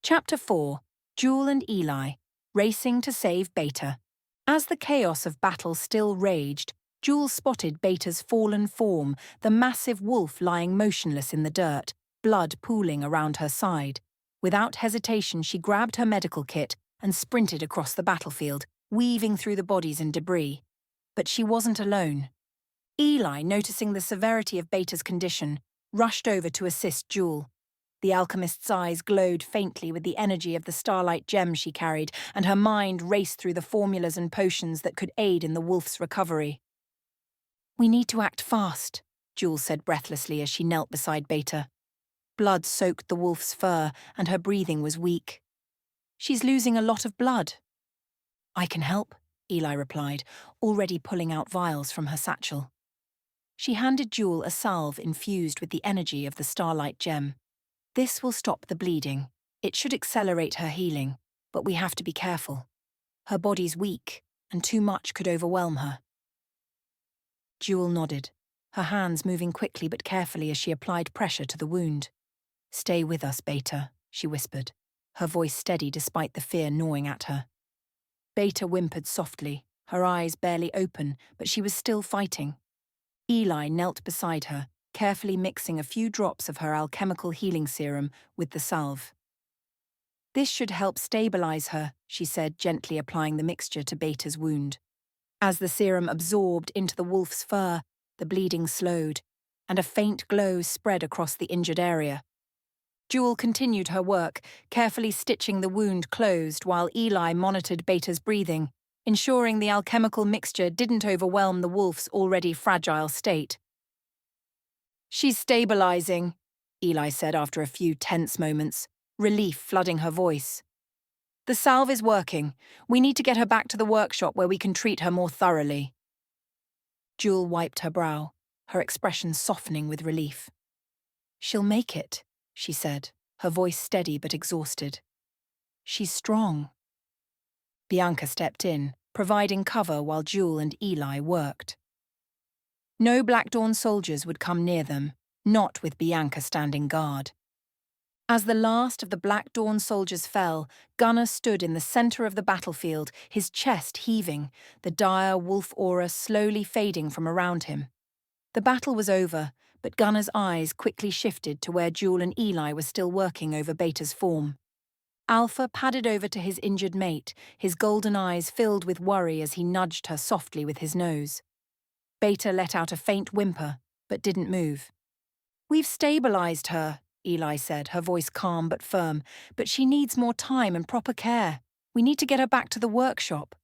Chapter 4. Jewell and Eli, Racing to Save Beta. As the chaos of battle still raged, Jewell spotted Beta's fallen form, the massive wolf lying motionless in the dirt, blood pooling around her side. Without hesitation, she grabbed her medical kit and sprinted across the battlefield, weaving through the bodies and debris. But she wasn't alone. Eli, noticing the severity of Beta's condition, rushed over to assist Jewell. The alchemist's eyes glowed faintly with the energy of the starlight gem she carried, and her mind raced through the formulas and potions that could aid in the wolf's recovery. "We need to act fast," Jewell said breathlessly as she knelt beside Beta. Blood soaked the wolf's fur, and her breathing was weak. "She's losing a lot of blood." "I can help," Eli replied, already pulling out vials from her satchel. She handed Jewell a salve infused with the energy of the starlight gem. "This will stop the bleeding. It should accelerate her healing, but we have to be careful. Her body's weak, and too much could overwhelm her." Jewell nodded, her hands moving quickly but carefully as she applied pressure to the wound. "Stay with us, Beta," she whispered, her voice steady despite the fear gnawing at her. Beta whimpered softly, her eyes barely open, but she was still fighting. Eli knelt beside her, carefully mixing a few drops of her alchemical healing serum with the salve. "This should help stabilize her," she said, gently applying the mixture to Beta's wound. As the serum absorbed into the wolf's fur, the bleeding slowed, and a faint glow spread across the injured area. Jewell continued her work, carefully stitching the wound closed while Eli monitored Beta's breathing, ensuring the alchemical mixture didn't overwhelm the wolf's already fragile state. "She's stabilizing," Eli said after a few tense moments, relief flooding her voice. "The salve is working. We need to get her back to the workshop where we can treat her more thoroughly." Jewell wiped her brow, her expression softening with relief. "She'll make it," she said, her voice steady but exhausted. "She's strong." Bianca stepped in, providing cover while Jewell and Eli worked. No Black Dawn soldiers would come near them, not with Bianca standing guard. As the last of the Black Dawn soldiers fell, Gunnar stood in the center of the battlefield, his chest heaving, the dire wolf aura slowly fading from around him. The battle was over, but Gunnar's eyes quickly shifted to where Jewell and Eli were still working over Beta's form. Alpha padded over to his injured mate, his golden eyes filled with worry as he nudged her softly with his nose. Beta let out a faint whimper, but didn't move. "We've stabilized her," Eli said, her voice calm but firm, "but she needs more time and proper care. We need to get her back to the workshop."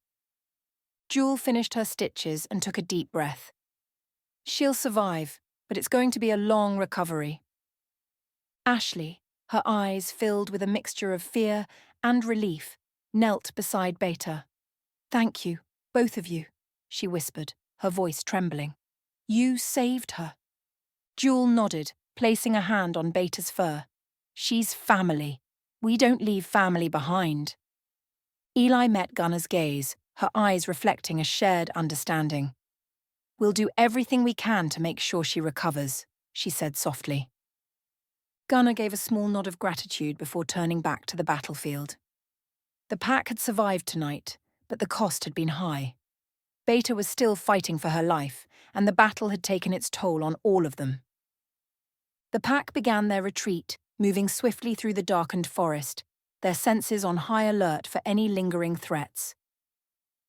Jewell finished her stitches and took a deep breath. "She'll survive, but it's going to be a long recovery." Ashley, her eyes filled with a mixture of fear and relief, knelt beside Beta. "Thank you, both of you," she whispered, her voice trembling. "You saved her." Jewell nodded, placing a hand on Beta's fur. "She's family. We don't leave family behind." Eli met Gunnar's gaze, her eyes reflecting a shared understanding. "We'll do everything we can to make sure she recovers," she said softly. Gunnar gave a small nod of gratitude before turning back to the battlefield. The pack had survived tonight, but the cost had been high. Beta was still fighting for her life, and the battle had taken its toll on all of them. The pack began their retreat, moving swiftly through the darkened forest, their senses on high alert for any lingering threats.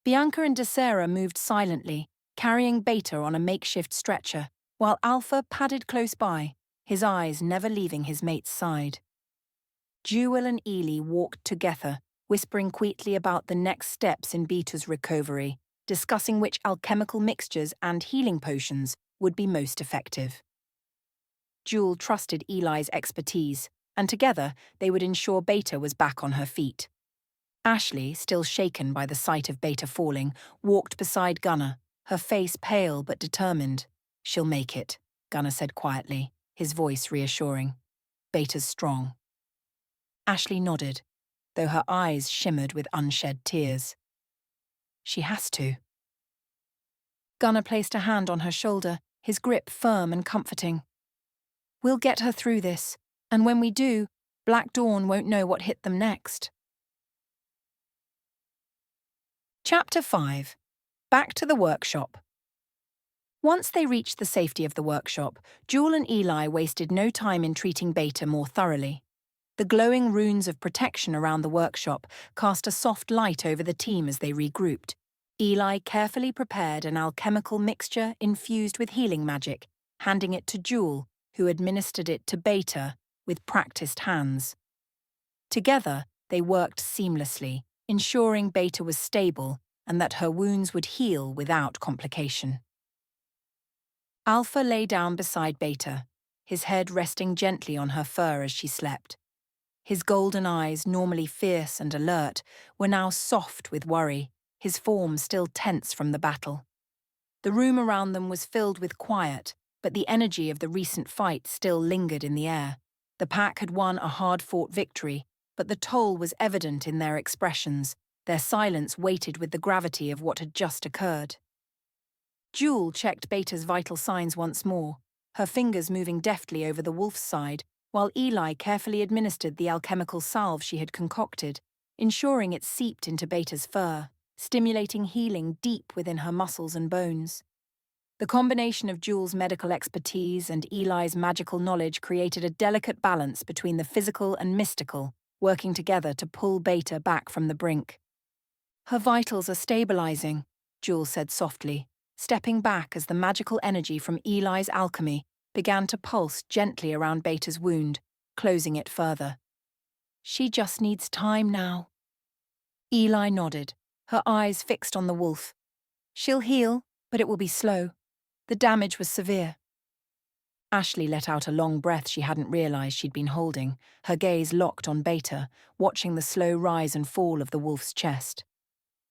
Bianca and Desera moved silently, carrying Beta on a makeshift stretcher, while Alpha padded close by, his eyes never leaving his mate's side. Jewell and Eli walked together, whispering quietly about the next steps in Beta's recovery, discussing which alchemical mixtures and healing potions would be most effective. Jewell trusted Eli's expertise, and together they would ensure Beta was back on her feet. Ashley, still shaken by the sight of Beta falling, walked beside Gunnar, her face pale but determined. "She'll make it," Gunnar said quietly, his voice reassuring. "Beta's strong." Ashley nodded, though her eyes shimmered with unshed tears. "She has to." Gunnar placed a hand on her shoulder, his grip firm and comforting. "We'll get her through this, and when we do, Black Dawn won't know what hit them next. Chapter 5. Back to the workshop. Once they reached the safety of the workshop, Jewell and Eli wasted no time in treating Beta more thoroughly. The glowing runes of protection around the workshop cast a soft light over the team as they regrouped. Eli carefully prepared an alchemical mixture infused with healing magic, handing it to Jewell, who administered it to Beta with practiced hands. Together, they worked seamlessly, ensuring Beta was stable and that her wounds would heal without complication. Alpha lay down beside Beta, his head resting gently on her fur as she slept. His golden eyes, normally fierce and alert, were now soft with worry, his form still tense from the battle. The room around them was filled with quiet, but the energy of the recent fight still lingered in the air. The pack had won a hard-fought victory, but the toll was evident in their expressions, their silence weighted with the gravity of what had just occurred. Jewell checked Beta's vital signs once more, her fingers moving deftly over the wolf's side, while Eli carefully administered the alchemical salve she had concocted, ensuring it seeped into Beta's fur, stimulating healing deep within her muscles and bones. The combination of Jewell's medical expertise and Eli's magical knowledge created a delicate balance between the physical and mystical, working together to pull Beta back from the brink. "Her vitals are stabilizing," Jewell said softly, stepping back as the magical energy from Eli's alchemy began to pulse gently around Beta's wound, closing it further. "She just needs time now." Eli nodded, her eyes fixed on the wolf. "She'll heal, but it will be slow. The damage was severe." Ashley let out a long breath she hadn't realized she'd been holding, her gaze locked on Beta, watching the slow rise and fall of the wolf's chest.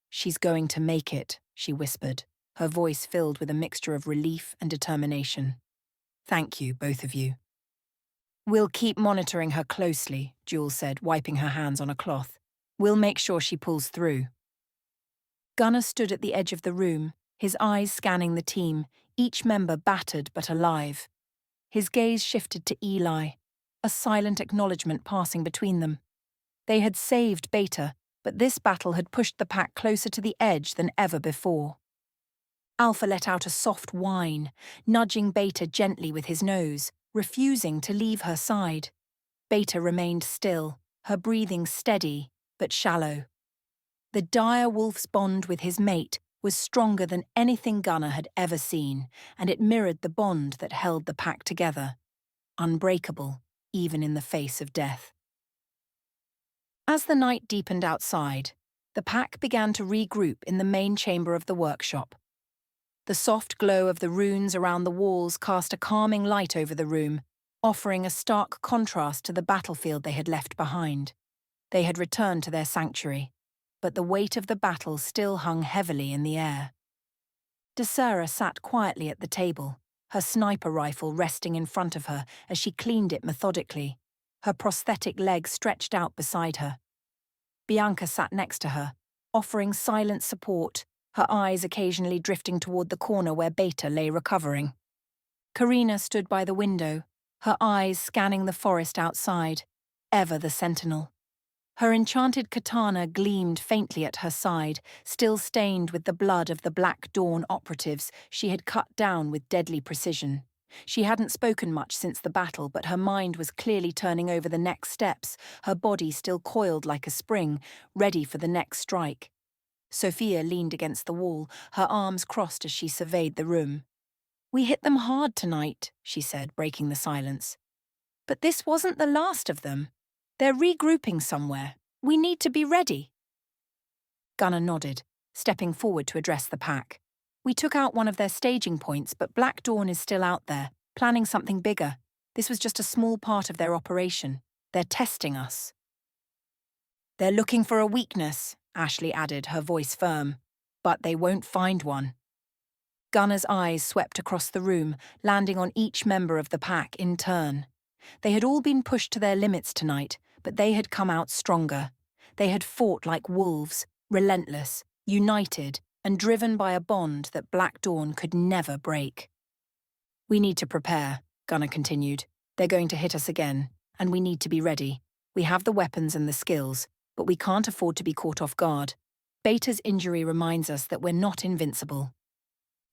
"She's going to make it," she whispered, her voice filled with a mixture of relief and determination. "Thank you, both of you." "We'll keep monitoring her closely," Jewell said, wiping her hands on a cloth. "We'll make sure she pulls through." Gunnar stood at the edge of the room, his eyes scanning the team, each member battered but alive. His gaze shifted to Eli, a silent acknowledgement passing between them. They had saved Beta, but this battle had pushed the pack closer to the edge than ever before. Alpha let out a soft whine, nudging Beta gently with his nose, refusing to leave her side. Beta remained still, her breathing steady but shallow. The dire wolf's bond with his mate was stronger than anything Gunnar had ever seen, and it mirrored the bond that held the pack together, unbreakable, even in the face of death. As the night deepened outside, the pack began to regroup in the main chamber of the workshop. The soft glow of the runes around the walls cast a calming light over the room, offering a stark contrast to the battlefield they had left behind. They had returned to their sanctuary, but the weight of the battle still hung heavily in the air. Desera sat quietly at the table, her sniper rifle resting in front of her as she cleaned it methodically, her prosthetic leg stretched out beside her. Bianca sat next to her, offering silent support, her eyes occasionally drifting toward the corner where Beta lay recovering. Karina stood by the window, her eyes scanning the forest outside, ever the sentinel. Her enchanted katana gleamed faintly at her side, still stained with the blood of the Black Dawn operatives she had cut down with deadly precision. She hadn't spoken much since the battle, but her mind was clearly turning over the next steps, her body still coiled like a spring, ready for the next strike. Sophia leaned against the wall, her arms crossed as she surveyed the room. "We hit them hard tonight," she said, breaking the silence. "But this wasn't the last of them. They're regrouping somewhere. We need to be ready." Gunnar nodded, stepping forward to address the pack. "We took out one of their staging points, but Black Dawn is still out there, planning something bigger. This was just a small part of their operation. They're testing us." "They're looking for a weakness," Ashley added, her voice firm. "But they won't find one." Gunnar's eyes swept across the room, landing on each member of the pack in turn. They had all been pushed to their limits tonight, but they had come out stronger. They had fought like wolves, relentless, united, and driven by a bond that Black Dawn could never break. "We need to prepare," Gunnar continued. "They're going to hit us again, and we need to be ready. We have the weapons and the skills, but we can't afford to be caught off guard. Beta's injury reminds us that we're not invincible.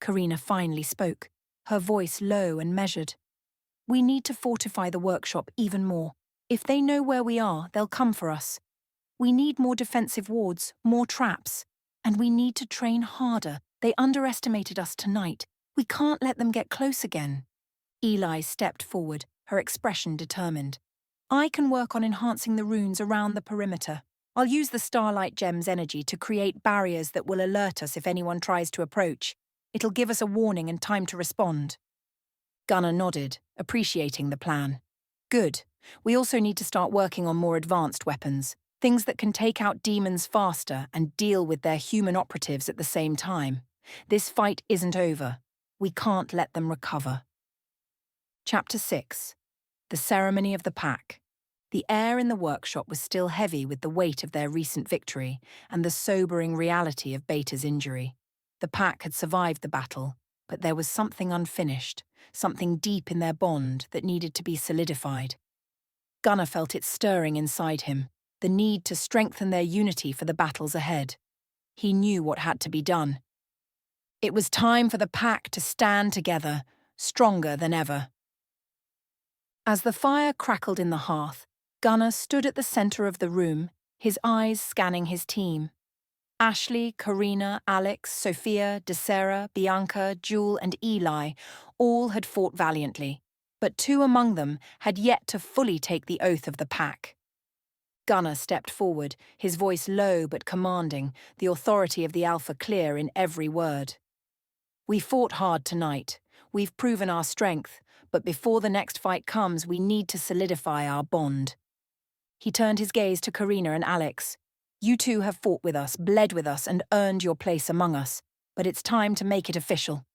Karina finally spoke, her voice low and measured. We need to fortify the workshop even more. If they know where we are, they'll come for us. We need more defensive wards, more traps. And we need to train harder. They underestimated us tonight. We can't let them get close again. Eli stepped forward, her expression determined. I can work on enhancing the runes around the perimeter. I'll use the Starlight Gem's energy to create barriers that will alert us if anyone tries to approach. It'll give us a warning and time to respond. Gunnar nodded, appreciating the plan. Good. We also need to start working on more advanced weapons, things that can take out demons faster and deal with their human operatives at the same time. This fight isn't over. We can't let them recover. Chapter 6. The Ceremony of the Pack. The air in the workshop was still heavy with the weight of their recent victory and the sobering reality of Beta's injury. The pack had survived the battle, but there was something unfinished, something deep in their bond that needed to be solidified. Gunnar felt it stirring inside him, the need to strengthen their unity for the battles ahead. He knew what had to be done. It was time for the pack to stand together, stronger than ever. As the fire crackled in the hearth, Gunnar stood at the center of the room, his eyes scanning his team. Ashley, Karina, Alex, Sophia, DeSera, Bianca, Jewell and Eli all had fought valiantly, but 2 among them had yet to fully take the oath of the pack. Gunnar stepped forward, his voice low but commanding, the authority of the Alpha clear in every word. We fought hard tonight. We've proven our strength, but before the next fight comes, we need to solidify our bond. He turned his gaze to Karina and Alex. You 2 have fought with us, bled with us, and earned your place among us, but it's time to make it official.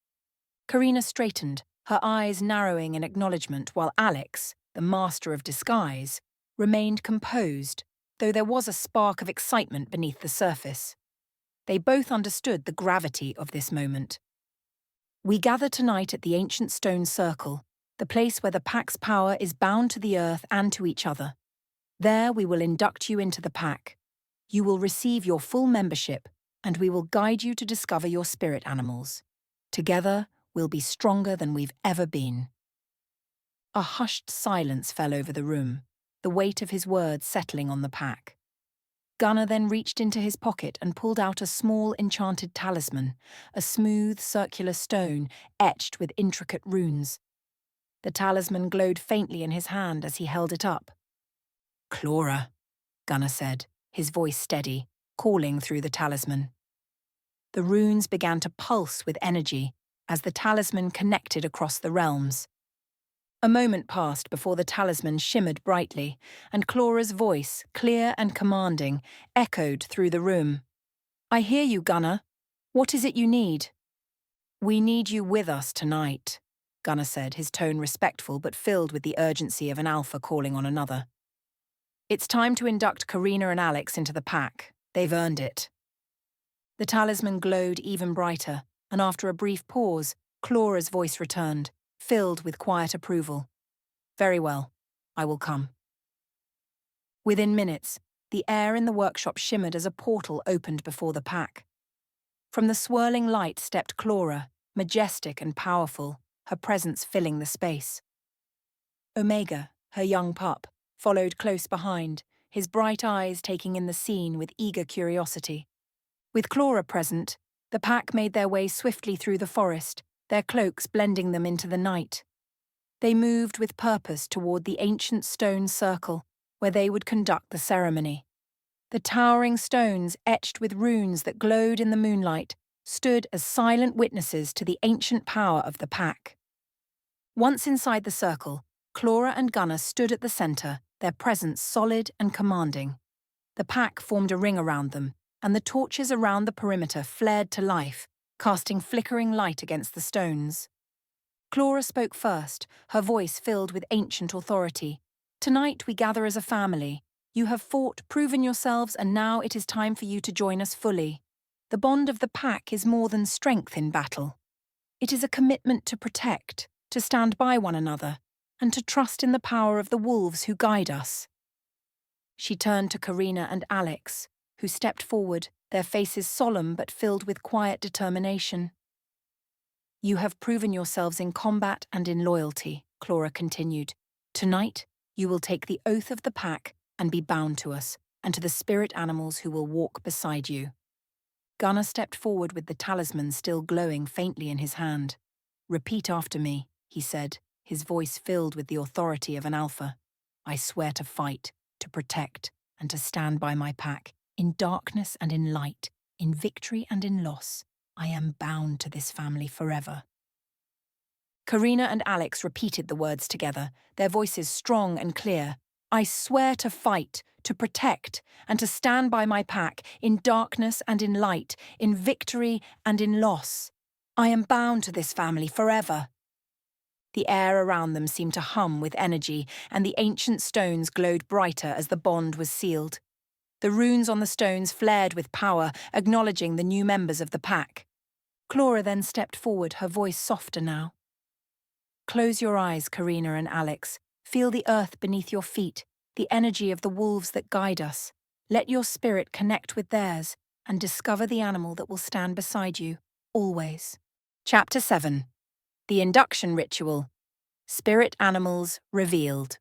Karina straightened, her eyes narrowing in acknowledgement, while Alex, the master of disguise, remained composed, though there was a spark of excitement beneath the surface. They both understood the gravity of this moment. We gather tonight at the ancient stone circle, the place where the pack's power is bound to the earth and to each other. There we will induct you into the pack. You will receive your full membership, and we will guide you to discover your spirit animals. Together, we'll be stronger than we've ever been. A hushed silence fell over the room, the weight of his words settling on the pack. Gunnar then reached into his pocket and pulled out a small enchanted talisman, a smooth circular stone etched with intricate runes. The talisman glowed faintly in his hand as he held it up. Clora, Gunnar said, his voice steady, calling through the talisman. The runes began to pulse with energy as the talisman connected across the realms. A moment passed before the talisman shimmered brightly, and Clora's voice, clear and commanding, echoed through the room. I hear you, Gunnar. What is it you need? We need you with us tonight, Gunnar said, his tone respectful but filled with the urgency of an alpha calling on another. It's time to induct Karina and Alex into the pack. They've earned it. The talisman glowed even brighter, and after a brief pause, Clora's voice returned, filled with quiet approval. Very well, I will come. Within minutes, the air in the workshop shimmered as a portal opened before the pack. From the swirling light stepped Clora, majestic and powerful, her presence filling the space. Omega, her young pup, followed close behind, his bright eyes taking in the scene with eager curiosity. With Clora present, the pack made their way swiftly through the forest, their cloaks blending them into the night. They moved with purpose toward the ancient stone circle, where they would conduct the ceremony. The towering stones, etched with runes that glowed in the moonlight, stood as silent witnesses to the ancient power of the pack. Once inside the circle, Clora and Gunnar stood at the center, their presence solid and commanding. The pack formed a ring around them, and the torches around the perimeter flared to life, casting flickering light against the stones. Clora spoke first, her voice filled with ancient authority. Tonight we gather as a family. You have fought, proven yourselves, and now it is time for you to join us fully. The bond of the pack is more than strength in battle. It is a commitment to protect, to stand by one another, and to trust in the power of the wolves who guide us. She turned to Karina and Alex, who stepped forward, their faces solemn but filled with quiet determination. "You have proven yourselves in combat and in loyalty," Clora continued. "Tonight, you will take the oath of the pack and be bound to us, and to the spirit animals who will walk beside you." Gunnar stepped forward with the talisman still glowing faintly in his hand. "Repeat after me," he said, his voice filled with the authority of an alpha. "I swear to fight, to protect, and to stand by my pack, in darkness and in light, in victory and in loss. I am bound to this family forever." Karina and Alex repeated the words together, their voices strong and clear. "I swear to fight, to protect, and to stand by my pack, in darkness and in light, in victory and in loss. I am bound to this family forever." The air around them seemed to hum with energy, and the ancient stones glowed brighter as the bond was sealed. The runes on the stones flared with power, acknowledging the new members of the pack. Clora then stepped forward, her voice softer now. "Close your eyes, Karina and Alex. Feel the earth beneath your feet, the energy of the wolves that guide us. Let your spirit connect with theirs and discover the animal that will stand beside you, always." Chapter 7. The Induction Ritual. Spirit Animals Revealed.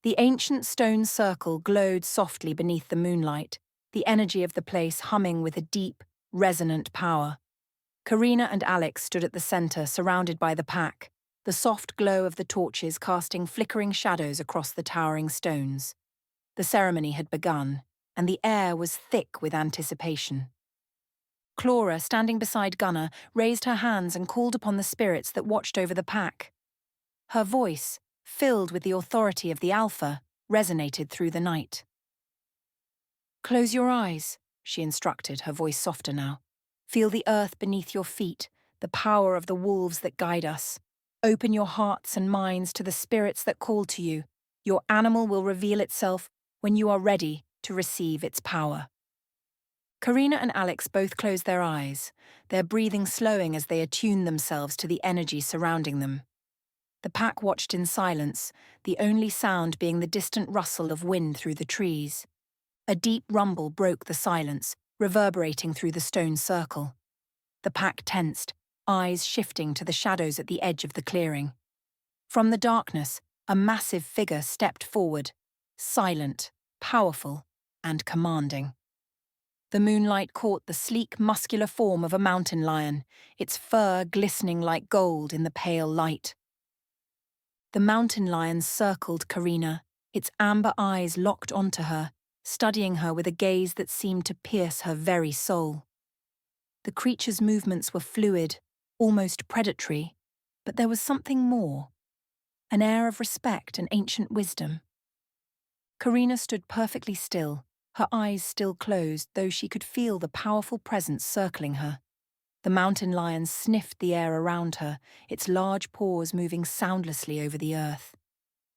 The ancient stone circle glowed softly beneath the moonlight, the energy of the place humming with a deep, resonant power. Karina and Alex stood at the centre, surrounded by the pack, the soft glow of the torches casting flickering shadows across the towering stones. The ceremony had begun, and the air was thick with anticipation. Clora, standing beside Gunnar, raised her hands and called upon the spirits that watched over the pack. Her voice, filled with the authority of the Alpha, resonated through the night. "Close your eyes," she instructed, her voice softer now. "Feel the earth beneath your feet, the power of the wolves that guide us. Open your hearts and minds to the spirits that call to you. Your animal will reveal itself when you are ready to receive its power." Karina and Alex both closed their eyes, their breathing slowing as they attuned themselves to the energy surrounding them. The pack watched in silence, the only sound being the distant rustle of wind through the trees. A deep rumble broke the silence, reverberating through the stone circle. The pack tensed, eyes shifting to the shadows at the edge of the clearing. From the darkness, a massive figure stepped forward, silent, powerful, and commanding. The moonlight caught the sleek, muscular form of a mountain lion, its fur glistening like gold in the pale light. The mountain lion circled Karina, its amber eyes locked onto her, studying her with a gaze that seemed to pierce her very soul. The creature's movements were fluid, almost predatory, but there was something more, an air of respect and ancient wisdom. Karina stood perfectly still, her eyes still closed, though she could feel the powerful presence circling her. The mountain lion sniffed the air around her, its large paws moving soundlessly over the earth.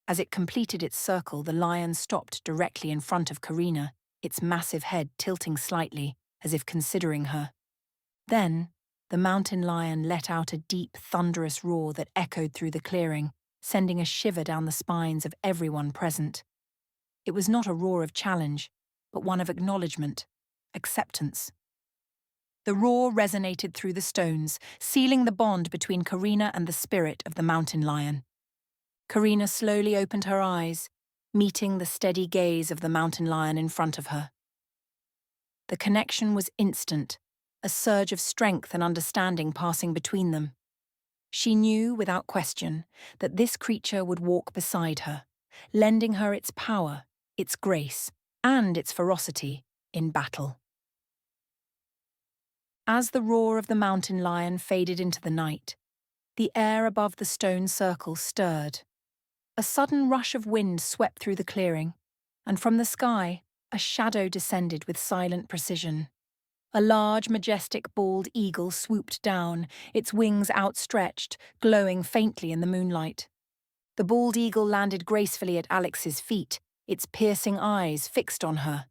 As it completed its circle, the lion stopped directly in front of Karina, its massive head tilting slightly, as if considering her. Then, the mountain lion let out a deep, thunderous roar that echoed through the clearing, sending a shiver down the spines of everyone present. It was not a roar of challenge, but one of acknowledgement, acceptance. The roar resonated through the stones, sealing the bond between Karina and the spirit of the mountain lion. Karina slowly opened her eyes, meeting the steady gaze of the mountain lion in front of her. The connection was instant, a surge of strength and understanding passing between them. She knew, without question, that this creature would walk beside her, lending her its power, its grace, and its ferocity in battle. As the roar of the mountain lion faded into the night, the air above the stone circle stirred. A sudden rush of wind swept through the clearing, and from the sky, a shadow descended with silent precision. A large, majestic bald eagle swooped down, its wings outstretched, glowing faintly in the moonlight. The bald eagle landed gracefully at Alex's feet, its piercing eyes fixed on her.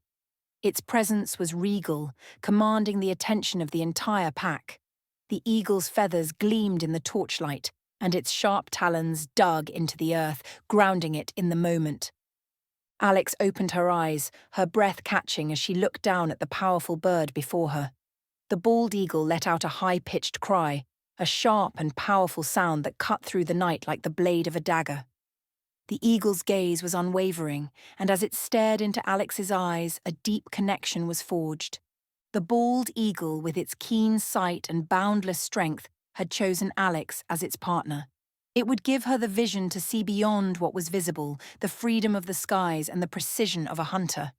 Its presence was regal, commanding the attention of the entire pack. The eagle's feathers gleamed in the torchlight, and its sharp talons dug into the earth, grounding it in the moment. Alex opened her eyes, her breath catching as she looked down at the powerful bird before her. The bald eagle let out a high-pitched cry, a sharp and powerful sound that cut through the night like the blade of a dagger. The eagle's gaze was unwavering, and as it stared into Alex's eyes, a deep connection was forged. The bald eagle, with its keen sight and boundless strength, had chosen Alex as its partner. It would give her the vision to see beyond what was visible, the freedom of the skies and the precision of a hunter.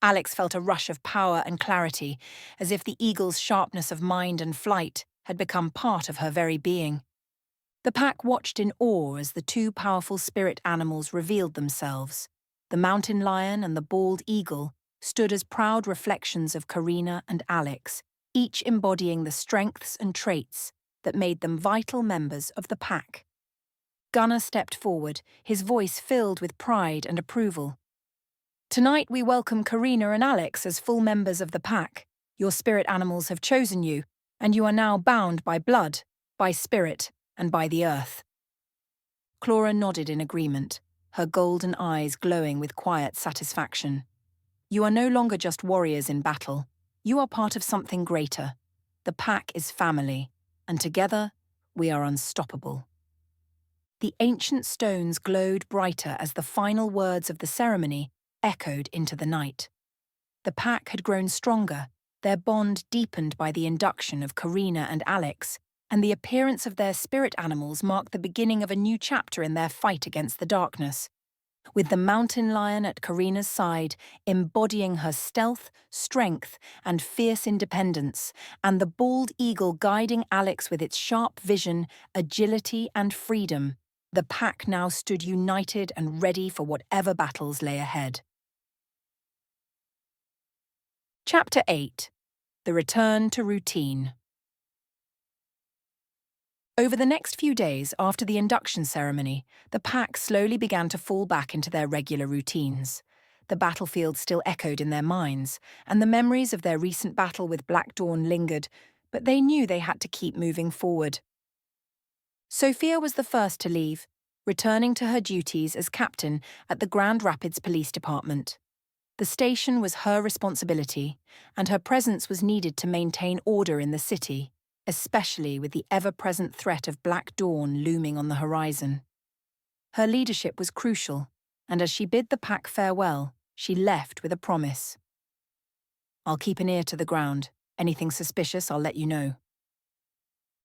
Alex felt a rush of power and clarity, as if the eagle's sharpness of mind and flight had become part of her very being. The pack watched in awe as the two powerful spirit animals revealed themselves. The mountain lion and the bald eagle stood as proud reflections of Karina and Alex, each embodying the strengths and traits that made them vital members of the pack. Gunnar stepped forward, his voice filled with pride and approval. "Tonight we welcome Karina and Alex as full members of the pack. Your spirit animals have chosen you, and you are now bound by blood, by spirit, and by the earth." Clora nodded in agreement, her golden eyes glowing with quiet satisfaction. "You are no longer just warriors in battle. You are part of something greater. The pack is family, and together we are unstoppable." The ancient stones glowed brighter as the final words of the ceremony echoed into the night. The pack had grown stronger, their bond deepened by the induction of Karina and Alex, and the appearance of their spirit animals marked the beginning of a new chapter in their fight against the darkness. With the mountain lion at Karina's side, embodying her stealth, strength, and fierce independence, and the bald eagle guiding Alex with its sharp vision, agility, and freedom, the pack now stood united and ready for whatever battles lay ahead. Chapter 8. The Return to Routine. Over the next few days after the induction ceremony, the pack slowly began to fall back into their regular routines. The battlefield still echoed in their minds, and the memories of their recent battle with Black Dawn lingered, but they knew they had to keep moving forward. Sophia was the first to leave, returning to her duties as captain at the Grand Rapids Police Department. The station was her responsibility, and her presence was needed to maintain order in the city, especially with the ever-present threat of Black Dawn looming on the horizon. Her leadership was crucial, and as she bid the pack farewell, she left with a promise. "I'll keep an ear to the ground. Anything suspicious, I'll let you know."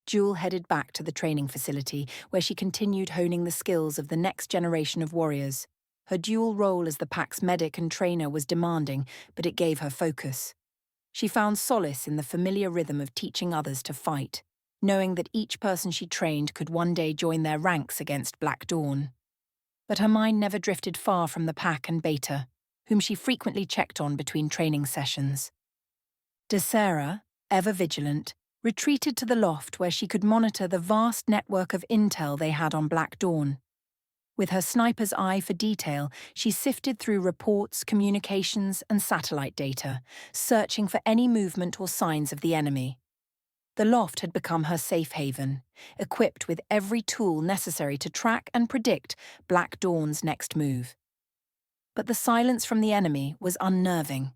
Jewell headed back to the training facility, where she continued honing the skills of the next generation of warriors. Her dual role as the pack's medic and trainer was demanding, but it gave her focus. She found solace in the familiar rhythm of teaching others to fight, knowing that each person she trained could one day join their ranks against Black Dawn. But her mind never drifted far from the pack and Beta, whom she frequently checked on between training sessions. Desera, ever vigilant, retreated to the loft where she could monitor the vast network of intel they had on Black Dawn. With her sniper's eye for detail, she sifted through reports, communications, and satellite data, searching for any movement or signs of the enemy. The loft had become her safe haven, equipped with every tool necessary to track and predict Black Dawn's next move. But the silence from the enemy was unnerving.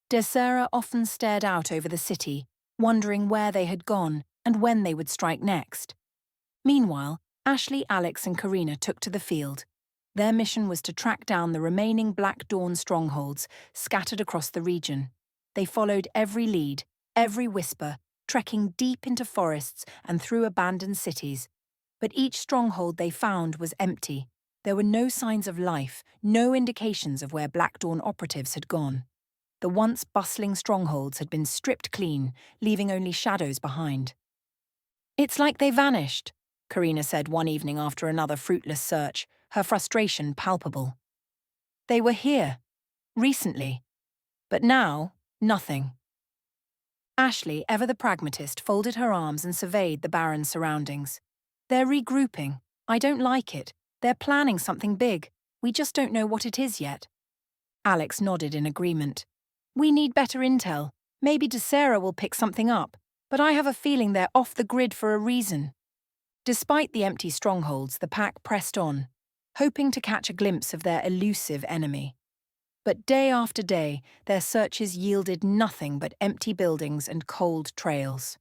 Desera often stared out over the city, wondering where they had gone and when they would strike next. Meanwhile, Ashley, Alex, and Karina took to the field. Their mission was to track down the remaining Black Dawn strongholds scattered across the region. They followed every lead, every whisper, trekking deep into forests and through abandoned cities. But each stronghold they found was empty. There were no signs of life, no indications of where Black Dawn operatives had gone. The once bustling strongholds had been stripped clean, leaving only shadows behind. "It's like they vanished," Karina said one evening after another fruitless search, her frustration palpable. "They were here, recently, but now, nothing." Ashley, ever the pragmatist, folded her arms and surveyed the barren surroundings. "They're regrouping. I don't like it. They're planning something big. We just don't know what it is yet." Alex nodded in agreement. "We need better intel. Maybe Desera will pick something up, but I have a feeling they're off the grid for a reason." Despite the empty strongholds, the pack pressed on, hoping to catch a glimpse of their elusive enemy. But day after day, their searches yielded nothing but empty buildings and cold trails.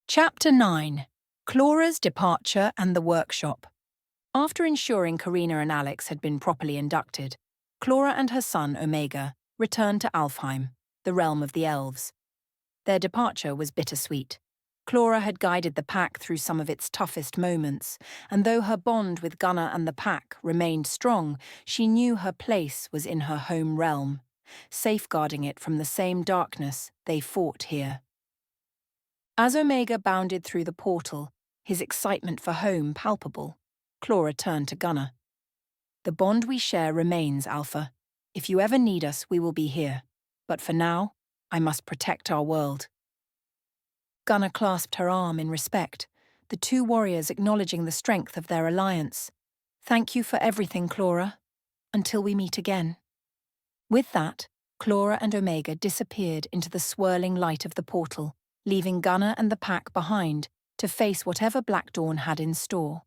Chapter 9. Clara's Departure and the Workshop. After ensuring Karina and Alex had been properly inducted, Clora and her son, Omega, returned to Alfheim, the realm of the elves. Their departure was bittersweet. Clora had guided the pack through some of its toughest moments, and though her bond with Gunnar and the pack remained strong, she knew her place was in her home realm, safeguarding it from the same darkness they fought here. As Omega bounded through the portal, his excitement for home palpable, Clora turned to Gunnar. "The bond we share remains, Alpha. If you ever need us, we will be here. But for now, I must protect our world." Gunnar clasped her arm in respect, the two warriors acknowledging the strength of their alliance. "Thank you for everything, Clora. Until we meet again." With that, Clora and Omega disappeared into the swirling light of the portal, leaving Gunnar and the pack behind to face whatever Black Dawn had in store.